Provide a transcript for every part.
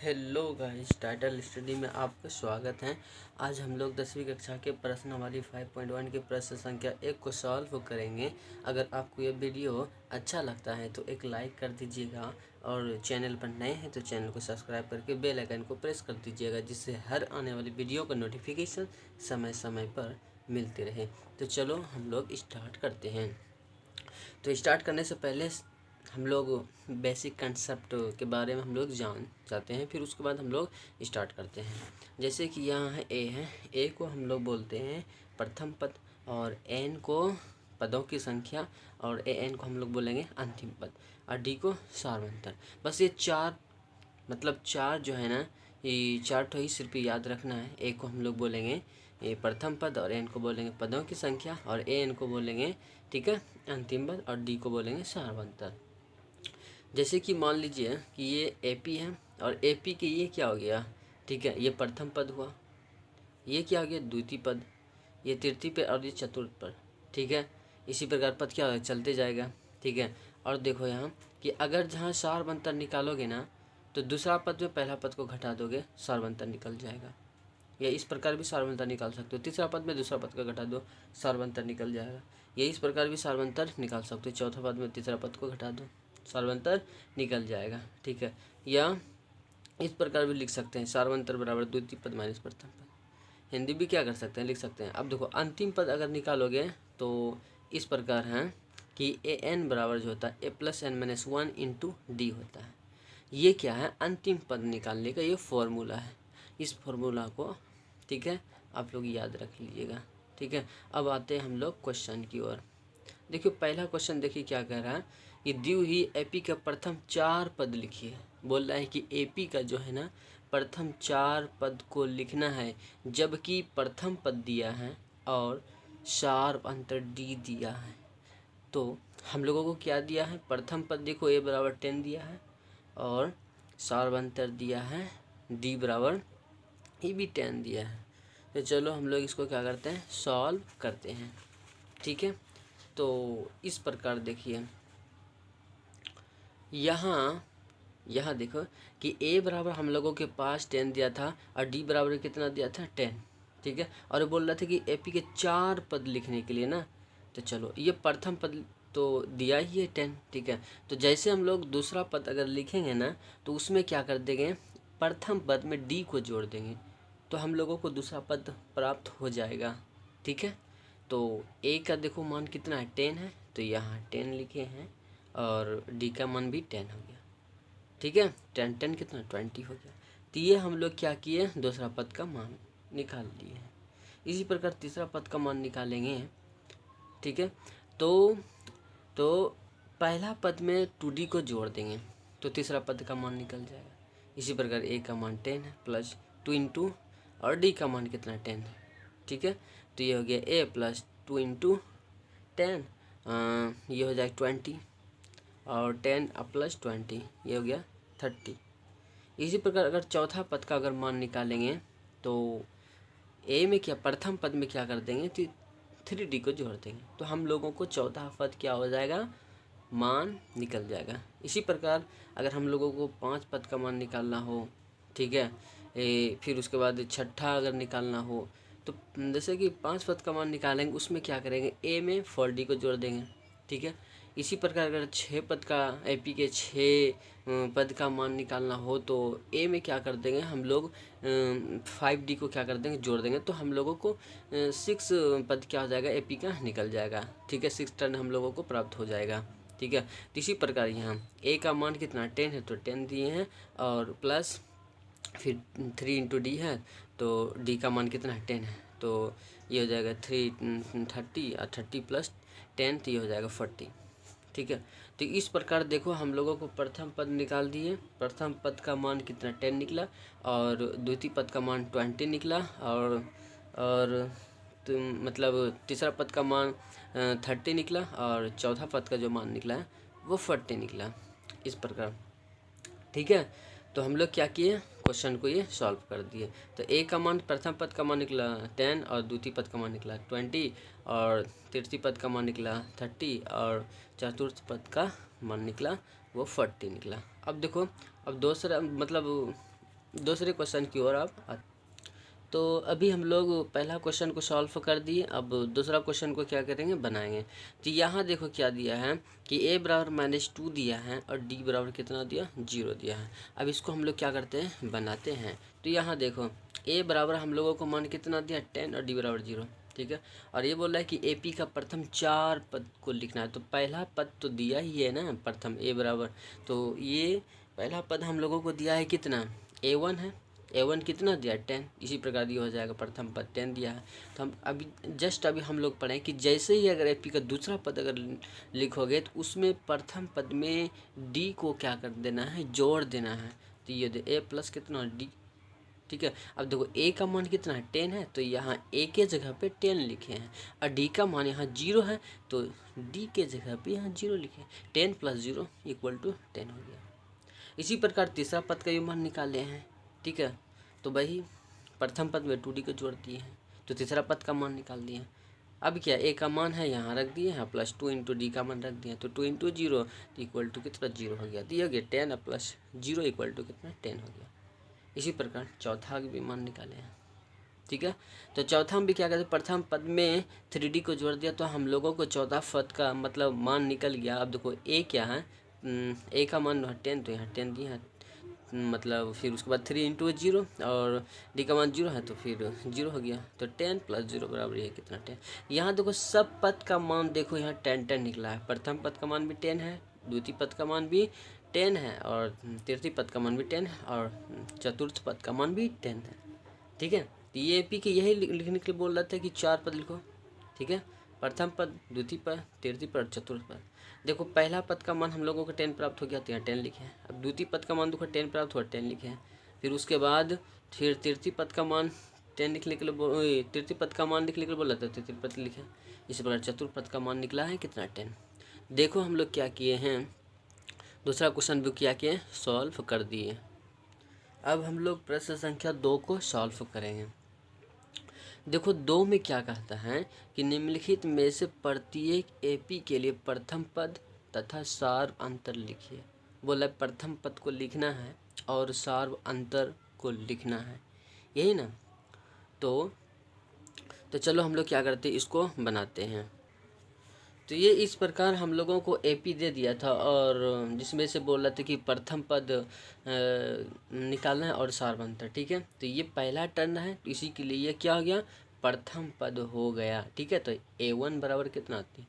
Hello guys, title study में आपका स्वागत है। आज हम लोग 10वीं कक्षा के प्रश्नावली 5.1 के प्रश्न संख्या 1 को सॉल्व करेंगे। अगर आपको यह वीडियो अच्छा लगता है तो एक लाइक कर दीजिएगा और चैनल पर नए हैं तो चैनल को सब्सक्राइब करके बेल आइकन को प्रेस कर दीजिएगा, जिससे हर आने वाली वीडियो का नोटिफिकेशन समय समय पर मिलते रहे। तो चलो हम लोग स्टार्ट करते हैं। तो स्टार्ट करने से पहले हम लोग बेसिक कंसेप्ट के बारे में हम लोग जान जाते हैं, फिर उसके बाद हम लोग स्टार्ट करते हैं। जैसे कि यहाँ है ए को हम लोग बोलते हैं प्रथम पद, और एन को पदों की संख्या, और एन को हम लोग बोलेंगे अंतिम पद, और डी को सार्वंतर। बस ये चार जो है ना, ये चार तो ही सिर्फ याद रखना है। ए को हम लोग बोलेंगे ये प्रथम पद, और एन को बोलेंगे पदों की संख्या, और एन को बोलेंगे ठीक है अंतिम पद, और डी को बोलेंगे सार्वंतर। जैसे कि मान लीजिए कि ये एपी है, और एपी के ये क्या हो गया, ठीक है, ये प्रथम पद हुआ, ये क्या हो गया द्वितीय पद, ये तृतीय पद, और ये चतुर्थ पद, ठीक है। इसी प्रकार पद क्या होगा, चलते जाएगा, ठीक है। और देखो यहाँ कि अगर जहाँ सार्वंतर निकालोगे ना, तो दूसरा पद में पहला पद को घटा दोगे, सार्वंतर निकल जाएगा। या इस प्रकार भी सार्वंतर निकाल सकते हो, तीसरा पद में दूसरा पद का घटा दो, सार्वंतर निकल जाएगा। या इस प्रकार भी सार्वंतर निकाल सकते हो, चौथा पद में तीसरा पद को घटा दो, सार्वंतर निकल जाएगा, ठीक है। या इस प्रकार भी लिख सकते हैं, सार्वंतर बराबर द्वितीय पद माइनस प्रथम पद। हिंदी भी क्या कर सकते हैं, लिख सकते हैं। अब देखो अंतिम पद अगर निकालोगे तो इस प्रकार है कि ए एन बराबर जो होता है A plus N minus 1 into D होता है। ये क्या है, अंतिम पद निकालने का ये फॉर्मूला है। इस फॉर्मूला को ठीक है आप लोग याद रख लीजिएगा, ठीक है। अब आते हैं हम लोग क्वेश्चन की ओर। देखिए पहला क्वेश्चन देखिए क्या कह रहा है, ये दी हुई एपी का प्रथम 4 पद लिखिए। बोल रहा है कि एपी का जो है ना प्रथम 4 पद को लिखना है, जबकि प्रथम पद दिया है और सार्वंतर डी दिया है। तो हम लोगों को क्या दिया है, प्रथम पद देखो ए बराबर 10 दिया है, और सार्वंतर दिया है डी बराबर ये भी 10 दिया है। तो चलो हम लोग इसको क्या करते हैं, सॉल्व करते हैं, ठीक है। तो इस प्रकार देखिए यहाँ देखो कि ए बराबर हम लोगों के पास 10 दिया था, और डी बराबर कितना दिया था 10, ठीक है। और ये बोल रहा था कि एपी के 4 पद लिखने के लिए ना, तो चलो ये प्रथम पद तो दिया ही है 10, ठीक है। तो जैसे हम लोग दूसरा पद अगर लिखेंगे ना, तो उसमें क्या कर देंगे, प्रथम पद में डी को जोड़ देंगे, तो हम लोगों को दूसरा पद प्राप्त हो जाएगा, ठीक है। तो ए का देखो मान कितना है 10 है, तो यहाँ 10 लिखे हैं, और डी का मान भी 10 हो गया, ठीक है। 10 कितना 20 हो गया। तो ये हम लोग क्या किए, दूसरा पद का मान निकाल लिए हैं। इसी प्रकार तीसरा पद का मान निकालेंगे, ठीक है। तो पहला पद में 2d को जोड़ देंगे, तो तीसरा पद का मान निकल जाएगा। इसी प्रकार ए का मान 10 है प्लस 2 इंटू, और डी का मान कितना 10 है, ठीक है। तो ये हो गया ए प्लस 2 इंटू 10, ये हो जाएगा 20, और 10 प्लस 20 ये हो गया 30। इसी प्रकार अगर चौथा पद का अगर मान निकालेंगे, तो ए में क्या प्रथम पद में क्या कर देंगे, 3d को जोड़ देंगे, तो हम लोगों को चौथा पद क्या हो जाएगा, मान निकल जाएगा। इसी प्रकार अगर हम लोगों को 5 पद का मान निकालना हो, ठीक है, फिर उसके बाद छठा अगर निकालना हो, तो जैसे कि 5 पद का मान निकालेंगे, उसमें क्या करेंगे, ए में 4d को जोड़ देंगे, ठीक है। इसी प्रकार अगर 6 पद का एपी के 6 पद का मान निकालना हो, तो ए में क्या कर देंगे हम लोग 5d को क्या कर देंगे, जोड़ देंगे, तो हम लोगों को 6 पद क्या हो जाएगा, एपी का निकल जाएगा, ठीक है। 6 टन हम लोगों को प्राप्त हो जाएगा, ठीक है। तो इसी प्रकार यहाँ ए का मान कितना 10 है, तो 10 दिए हैं, और प्लस फिर 3 इंटू डी है, तो डी का मान कितना है 10 है, तो ये हो जाएगा 30 और 30 प्लस 10, तो ये हो जाएगा 40, ठीक है। तो इस प्रकार देखो हम लोगों को प्रथम पद निकाल दिए, प्रथम पद का मान कितना 10 निकला, और द्वितीय पद का मान 20 निकला, और तो मतलब तीसरा पद का मान 30 निकला, और चौथा पद का जो मान निकला है वो 40 निकला, इस प्रकार, ठीक है। तो हम लोग क्या किए, क्वेश्चन को ये सॉल्व कर दिए। तो ए का मान प्रथम पद का मान निकला 10, और द्वितीय पद का मान निकला 20, और तृतीय पद का मान निकला 30, और चतुर्थ पद का मान निकला वो 40 निकला। अब देखो, अब दूसरा मतलब दूसरे क्वेश्चन की ओर आप तो अभी हम लोग पहला क्वेश्चन को सॉल्व कर दिए। अब दूसरा क्वेश्चन को क्या करेंगे, बनाएंगे। तो यहाँ देखो क्या दिया है कि a बराबर -2 दिया है और d बराबर कितना दिया, 0 दिया है। अब इसको हम लोग क्या करते हैं, बनाते हैं। तो यहाँ देखो a बराबर हम लोगों को मान कितना दिया, 10 और d बराबर 0, ठीक है। और ये बोल रहा है कि AP का प्रथम 4 पद को लिखना है। तो पहला पद तो दिया ही है ना, प्रथम a बराबर, तो ये पहला पद हम लोगों को दिया है कितना, a1 है। a1 कितना दिया, 10। इसी प्रकार ये हो जाएगा, प्रथम पद 10 दिया है। तो हम अभी हम लोग पढ़ें कि जैसे ही अगर AP का दूसरा पद अगर लिखोगे तो उसमें प्रथम पद में D को क्या कर देना है, जोड़ देना है। तो ये दे a प्लस कितना D, ठीक है। अब देखो a का मान कितना है, 10 है, तो यहाँ a के जगह पे 10 लिखे हैं। और d का मान यहाँ 0 है, तो d के जगह पे यहाँ 0 लिखे हैं। 10 + 0 = 10 हो गया। इसी प्रकार तीसरा पद का भी मान निकाले हैं, ठीक है। तो वही प्रथम पद में 2d को जोड़ दिए हैं, तो तीसरा पद का मान निकाल दिए हैं। अब क्या, a का मान है यहाँ रख दिए हैं, +2 × d का मान रख दिए हैं। तो 2 × 0 = कितना, 0 हो गया। तो ये हो गया 10 + 0 = कितना, 10 हो गया। इसी प्रकार चौथा भी मान निकाले हैं, ठीक है। तो चौथा में भी क्या करते हैं, प्रथम पद में 3d को जोड़ दिया, तो हम लोगों को चौथा पद का मतलब मान निकल गया। अब देखो a क्या है, a का मान 10, तो यहाँ 10 दिया है, मतलब फिर उसके बाद 3 × 0 और d का मान 0 है, तो फिर 0 हो गया। तो 10 + 0 बराबर ये कितना, 10। यहाँ देखो सब पद का मान देखो यहाँ 10 निकला है। प्रथम पद का मान भी 10 है, द्वितीय पद का मान भी 10 है, और तृतीय पद का मान भी 10 है, और चतुर्थ पद का मान भी 10 है, ठीक है। तो ये AP के यही लिखने के लिए बोल रहा था कि 4 पद लिखो, ठीक है। प्रथम पद, द्वितीय पद, तृतीय पद, चतुर्थ पद। देखो पहला पद का मान हम लोगों को 10 प्राप्त हो गया, तो यहाँ 10 लिखे हैं। अब द्वितीय पद का मान देखो 10 प्राप्त हुआ, 10 लिखे हैं। फिर उसके बाद फिर तृतीय पद का मान 10 लिखने के लिए, तृतीय पद का मान लिखने के लिए बोला था, तृतीय पद लिखे। इसी प्रकार चतुर्थ पद का मान निकला है कितना, 10। देखो हम लोग क्या किए हैं, दूसरा क्वेश्चन भी क्या किए, सॉल्व कर दिए। अब हम लोग प्रश्न संख्या 2 को सॉल्व करेंगे। देखो 2 में क्या कहता है कि निम्नलिखित में से प्रत्येक AP के लिए प्रथम पद तथा सार्व अंतर लिखिए। बोला प्रथम पद को लिखना है और सार्व अंतर को लिखना है, यही ना। तो चलो हम लोग क्या करते हैं, इसको बनाते हैं। तो ये इस प्रकार हम लोगों को AP दे दिया था, और जिसमें से बोल रहा था कि प्रथम पद निकालना है और सार्व अंतर, ठीक है। तो ये पहला टर्न है, तो इसी के लिए ये क्या हो गया, प्रथम पद हो गया, ठीक है। तो a1 बराबर कितना आती है,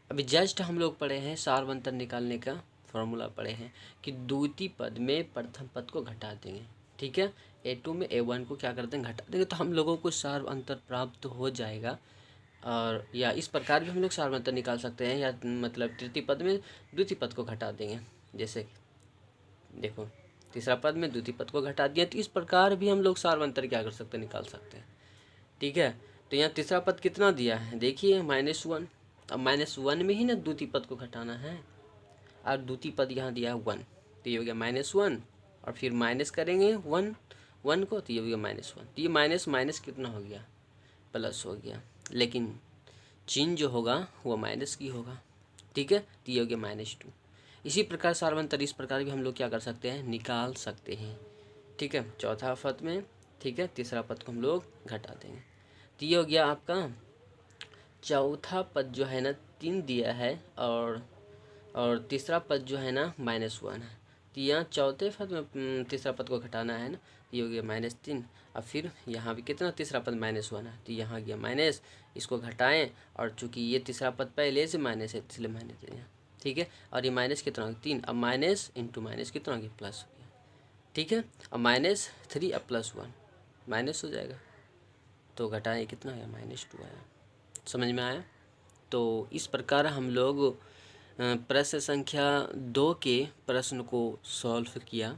अभी जस्ट हम लोग पढ़े हैं सार्व अंतर निकालने का फॉर्मूला पढ़े हैं कि द्वितीय पद में प्रथम पद को घटा देंगे, ठीक है। a2 में a1 को क्या कर देंगे, घटा देंगे, तो हम लोगों को सार्व अंतर प्राप्त हो जाएगा। और या इस प्रकार भी हम लोग सार्व अंतर निकाल सकते हैं, या मतलब तृतीय पद में द्वितीय पद को घटा देंगे। जैसे देखो तीसरा पद में द्वितीय पद को घटा दिया, तो इस प्रकार भी हम लोग सार्व अंतर क्या कर सकते हैं, निकाल सकते हैं, ठीक है। तो यहाँ तीसरा पद कितना दिया है, देखिए -1। अब -1 में ही ना द्वितीय पद को घटाना है, और द्वितीय पद यहाँ दिया है 1, तो ये हो गया -1, और फिर माइनस करेंगे 1 को, तो ये हो गया -1। तो ये माइनस माइनस कितना हो गया, प्लस हो गया, लेकिन चिन्ह जो होगा वो माइनस की होगा, ठीक है। तो ये हो गया -2। इसी प्रकार सार्व अंतर इस प्रकार भी हम लोग क्या कर सकते हैं, निकाल सकते हैं, ठीक है। चौथा पद में, ठीक है, तीसरा पद को हम लोग घटा देंगे। तो ये हो गया आपका चौथा पद जो है ना 3 दिया है, और तीसरा पद जो है ना -1 है। तो यहाँ चौथे पद में तीसरा पद को घटाना है ना, ये हो गया -3। अब फिर यहाँ भी कितना, तीसरा पद -1 है, तो यहाँ गया माइनस, इसको घटाएं, और चूंकि ये तीसरा पद पहले से माइनस है इसलिए माइनस है, ठीक है। और ये माइनस कितना हो गया, 3। अब माइनस इंटू माइनस कितना हो गया, प्लस हो गया, ठीक है। अब -3 अब +1 माइनस हो जाएगा, तो घटाएं कितना आया, -2 आया। समझ में आया। तो इस प्रकार हम लोग प्रश्न संख्या 2 के प्रश्न को सॉल्व किया।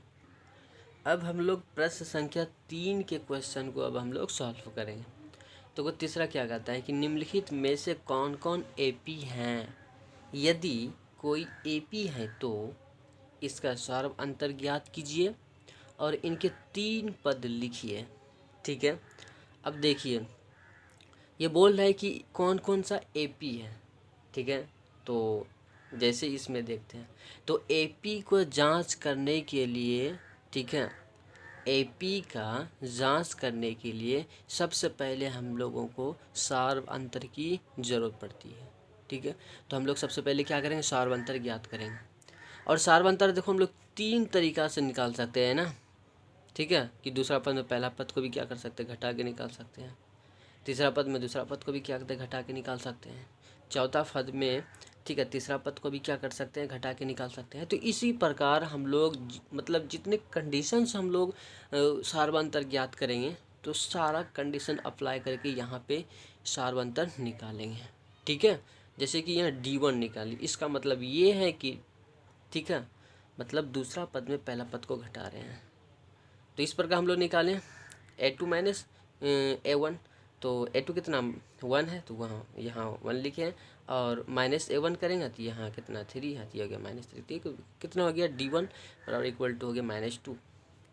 अब हम लोग प्रश्न संख्या 3 के क्वेश्चन को अब हम लोग सॉल्व करेंगे। तो वो तीसरा क्या कहता है कि निम्नलिखित में से कौन कौन AP हैं, यदि कोई AP है तो इसका सार्व अंतर ज्ञात कीजिए और इनके 3 पद लिखिए, ठीक है। अब देखिए ये बोल रहा है कि कौन कौन सा AP है, ठीक है। तो जैसे इसमें देखते हैं, तो AP को जांच करने के लिए, ठीक है, एपी का जांच करने के लिए सबसे पहले हम लोगों को सार्व अंतर की ज़रूरत पड़ती है। ठीक है, तो हम लोग सबसे पहले क्या करेंगे, सार्व अंतर ज्ञात करेंगे। और सार्व अंतर देखो हम लोग 3 तरीक़ा से निकाल सकते हैं ना। ठीक है, कि दूसरा पद में पहला पद को भी क्या कर सकते हैं, घटा के निकाल सकते हैं। तीसरा पद में दूसरा पद को भी क्या करते हैं, घटा के निकाल सकते हैं। चौथा पद में ठीक है तीसरा पद को भी क्या कर सकते हैं, घटा के निकाल सकते हैं। तो इसी प्रकार हम लोग मतलब जितने कंडीशंस हम लोग सार्वंतर ज्ञात करेंगे तो सारा कंडीशन अप्लाई करके यहाँ पे सार्वंतर निकालेंगे। ठीक है, जैसे कि यहाँ D1 निकाली, इसका मतलब ये है कि ठीक है मतलब दूसरा पद में पहला पद को घटा रहे हैं। तो इस प्रकार हम लोग निकालें A2 माइनस A1, तो A2 कितना 1 है तो वहाँ यहाँ 1 लिखे हैं, और माइनस A1 करेंगे तो यहाँ कितना 3 है, तो ये हो गया -3। ठीक, कितना हो गया D1 बराबर इक्वल टू हो गया -2।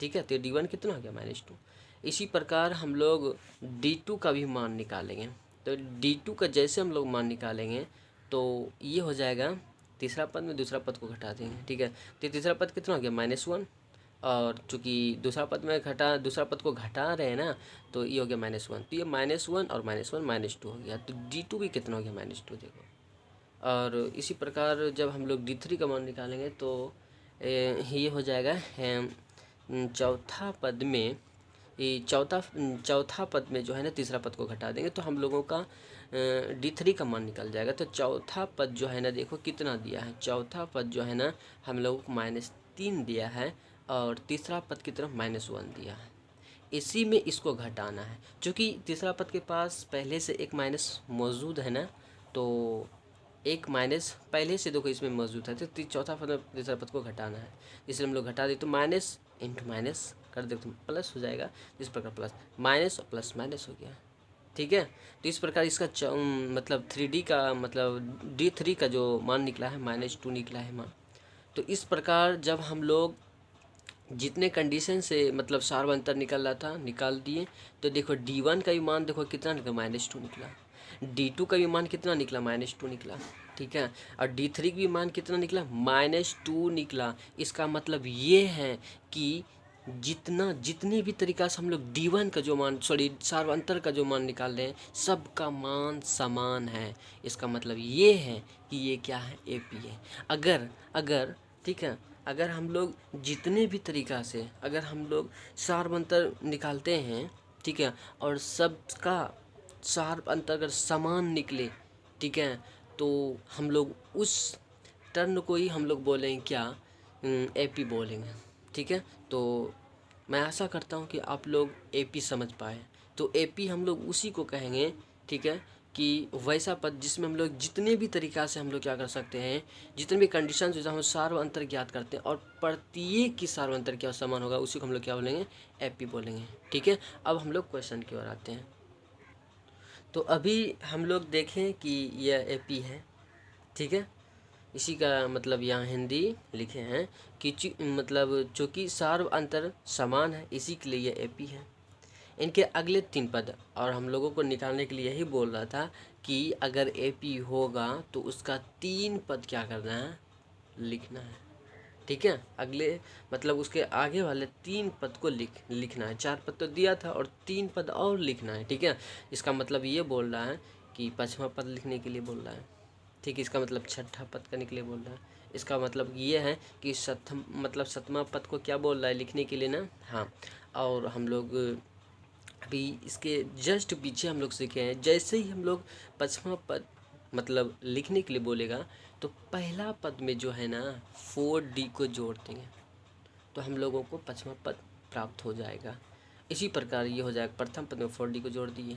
ठीक है, तो D1 कितना हो गया -2। इसी प्रकार हम लोग D2 का भी मान निकालेंगे। तो D2 का जैसे हम लोग मान निकालेंगे तो ये हो जाएगा तीसरा पद में दूसरा पद को घटा देंगे। ठीक है, तो तीसरा पद कितना हो गया -1, और चूँकि दूसरा पद में दूसरा पद को घटा रहे हैं ना तो ये हो गया -1, तो ये -1 और -1 -2 हो गया। तो D2 भी कितना हो गया -2 देखो। और इसी प्रकार जब हम लोग D3 का मान निकालेंगे तो ये हो जाएगा चौथा पद में ये चौथा पद में जो है ना तीसरा पद को घटा देंगे तो हम लोगों का D3 का मान निकल जाएगा। तो चौथा पद जो है ना देखो कितना दिया है, चौथा पद जो है ना हम लोगों को -3 दिया है और तीसरा पद की तरफ -1 दिया है। इसी में इसको घटाना है, क्योंकि तीसरा पद के पास पहले से एक माइनस मौजूद है ना, तो एक माइनस पहले से देखो इसमें मौजूद है, तो चौथा पद में तीसरा पद को घटाना है, इसलिए हम लोग घटा दे तो माइनस इंटू माइनस कर दे तो प्लस हो जाएगा। इस प्रकार प्लस माइनस और प्लस माइनस हो गया। ठीक है, तो इस प्रकार इसका मतलब 3D का मतलब D3 का जो मान निकला है -2 निकला है मान। तो इस प्रकार जब हम लोग जितने कंडीशन से मतलब सार्वंतर निकल रहा था निकाल दिए, तो देखो D1 का भी मान देखो कितना निकला -2 निकला, D2 का भी मान कितना निकला -2 निकला। ठीक है, और D3 का भी मान कितना निकला -2 निकला। इसका मतलब ये है कि जितने भी तरीक़ा से हम लोग D1 का जो मान सार्वंतर का जो मान निकाल रहे हैं सबका मान समान है। इसका मतलब ये है कि ये क्या है, AP है। अगर ठीक है, अगर हम लोग जितने भी तरीक़ा से अगर हम लोग सार्वंतर निकालते हैं ठीक है, और सबका सार्वंतर अगर समान निकले ठीक है, तो हम लोग उस टर्न को ही हम लोग बोलेंगे क्या, AP बोलेंगे। ठीक है, तो मैं आशा करता हूँ कि आप लोग AP समझ पाए। तो AP हम लोग उसी को कहेंगे ठीक है, कि वैसा पद जिसमें हम लोग जितने भी तरीक़ा से हम लोग क्या कर सकते हैं, जितने भी कंडीशन से हम सार्वंतर ज्ञात करते हैं और प्रत्येक की सार्वंतर क्या समान होगा उसी को हम लोग क्या बोलेंगे, AP बोलेंगे। ठीक है, अब हम लोग क्वेश्चन की ओर आते हैं। तो अभी हम लोग देखें कि यह AP है। ठीक है, इसी का मतलब यहाँ हिंदी लिखे हैं कि मतलब चूँकि सार्व अंतर समान है इसी के लिए ये AP है। इनके अगले 3 पद और हम लोगों को निकालने के लिए यही बोल रहा था कि अगर AP होगा तो उसका 3 पद क्या करना है, लिखना है। ठीक है, अगले मतलब उसके आगे वाले 3 पद को लिखना है। 4 पद तो दिया था और 3 पद और लिखना है। ठीक है, इसका मतलब ये बोल रहा है कि 5वां पद लिखने के लिए बोल रहा है। ठीक है, इसका मतलब 6ठा पद करने के लिए बोल रहा है। इसका मतलब ये है कि 7वां पद को क्या बोल रहा है लिखने के लिए ना। हाँ, और हम लोग अभी इसके जस्ट पीछे हम लोग सीखे हैं, जैसे ही हम लोग 5वां पद मतलब लिखने के लिए बोलेगा तो पहला पद में जो है ना 4D को जोड़ देंगे तो हम लोगों को 5वां पद प्राप्त हो जाएगा। इसी प्रकार ये हो जाएगा, प्रथम पद में 4D को जोड़ दिए।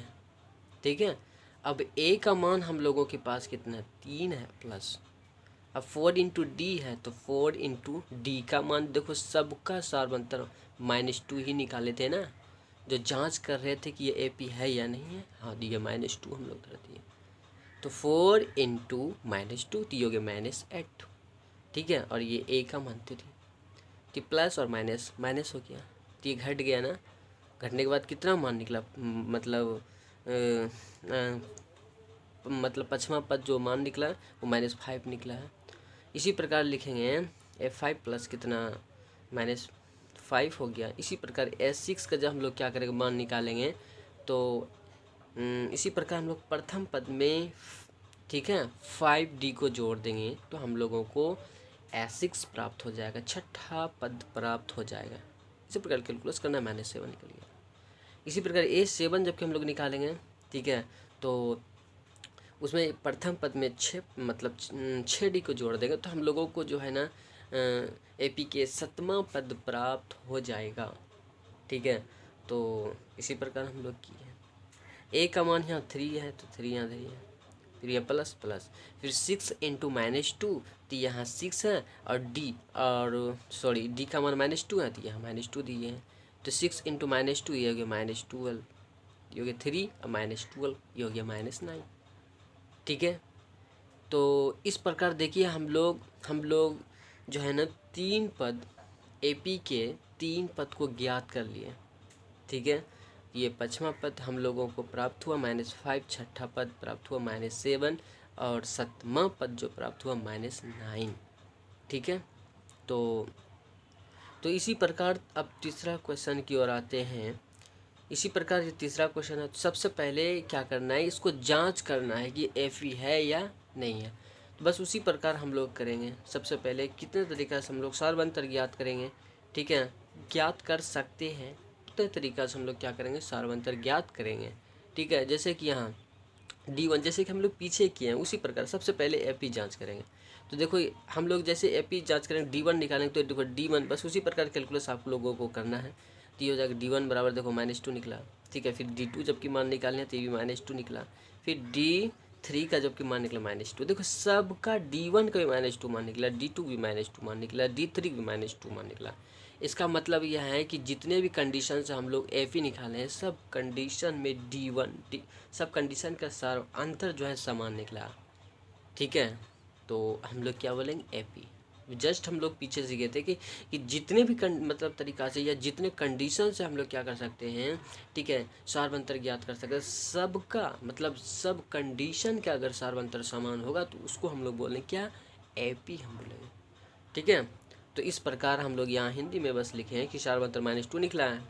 ठीक है, अब A का मान हम लोगों के पास कितना है, 3 है प्लस, अब 4 इंटू D है तो 4 इंटू D का मान देखो सबका सार्वंतर -2 ही निकाले थे ना, जो जांच कर रहे थे कि ये AP है या नहीं है। हाँ, दिए -2 हम लोग कर दिए, तो 4 इंटू -2 तो ये हो गया -8। ठीक है, और ये A का मान 3, तो प्लस और माइनस माइनस हो गया, तो ये घट गया ना। घटने के बाद कितना मान निकला, मतलब मतलब 5वां पद जो मान निकला वो -5 निकला है। इसी प्रकार लिखेंगे F5 प्लस कितना 5 हो गया। इसी प्रकार S6 का जब हम लोग क्या करेंगे मान निकालेंगे तो इसी प्रकार हम लोग प्रथम पद में ठीक है 5D को जोड़ देंगे तो हम लोगों को S6 प्राप्त हो जाएगा, छठा पद प्राप्त हो जाएगा। इसी प्रकार कैलकुलस करना -7 निकल गया। इसी प्रकार A7 जबकि हम लोग निकालेंगे ठीक है तो उसमें प्रथम पद में 6D को जोड़ देंगे तो हम लोगों को जो है ना AP के 7वां पद प्राप्त हो जाएगा। ठीक है तो इसी प्रकार हम लोग किए। A का मान यहाँ 3 है तो 3 यहाँ 3 है, फिर यह प्लस प्लस, फिर 6 × -2 तो यहाँ 6 है और D का मान -2 है तो यहाँ -2 दिए हैं तो 6 × -2 ये हो गया -12, ये हो गया 3 और -12 ये हो गया -9। ठीक है तो इस प्रकार देखिए हम लोग जो है ना 3 पद AP के 3 पद को ज्ञात कर लिए। ठीक है ये 5वां पद हम लोगों को प्राप्त हुआ -5, छठा पद प्राप्त हुआ -7 और 7वां पद जो प्राप्त हुआ -9। ठीक है तो इसी प्रकार अब तीसरा क्वेश्चन की ओर आते हैं। इसी प्रकार ये तीसरा क्वेश्चन है। तो सबसे पहले क्या करना है, इसको जांच करना है कि FE है या नहीं है। तो बस उसी प्रकार हम लोग करेंगे। सबसे पहले कितने तरीक़ा से हम लोग सारवंतर ज्ञात करेंगे। ठीक है ज्ञात कर सकते हैं कितने तरीक़ा से हम लोग क्या करेंगे सारवंतर ज्ञात करेंगे। ठीक है जैसे कि यहाँ D1 जैसे कि हम लोग पीछे किए हैं उसी प्रकार सबसे पहले AP जांच करेंगे। तो देखो हम लोग जैसे AP जांच करेंगे D1 निकालेंगे तो देखो D1 बस उसी प्रकार कैलकुलस आप लोगों को करना है। तो ये हो जाएगा D1 बराबर देखो -2 निकला। ठीक है फिर D2 जबकि मान निकालने तो ये भी -2 निकला। फिर D3 का जबकि मान निकला -2। देखो सबका D1 का भी -2 मान निकला, D2 भी -2 मान निकला, D3 भी -2 मान निकला। इसका मतलब यह है कि जितने भी कंडीशन से हम लोग FE निकाले हैं सब कंडीशन में D1 सब कंडीशन का सार अंतर जो है समान निकला। ठीक है तो हम लोग क्या बोलेंगे AP। जस्ट हम लोग पीछे से गए थे कि जितने भी मतलब तरीक़ा से या जितने कंडीशन से हम लोग क्या कर सकते हैं। ठीक है सारवंतर ज्ञात कर सकते हैं। सबका मतलब सब कंडीशन का अगर सारवंतर समान होगा तो उसको हम लोग बोलेंगे क्या AP हम बोलेंगे। ठीक है तो इस प्रकार हम लोग यहाँ हिंदी में बस लिखे हैं कि सारवंतर -2 निकला है।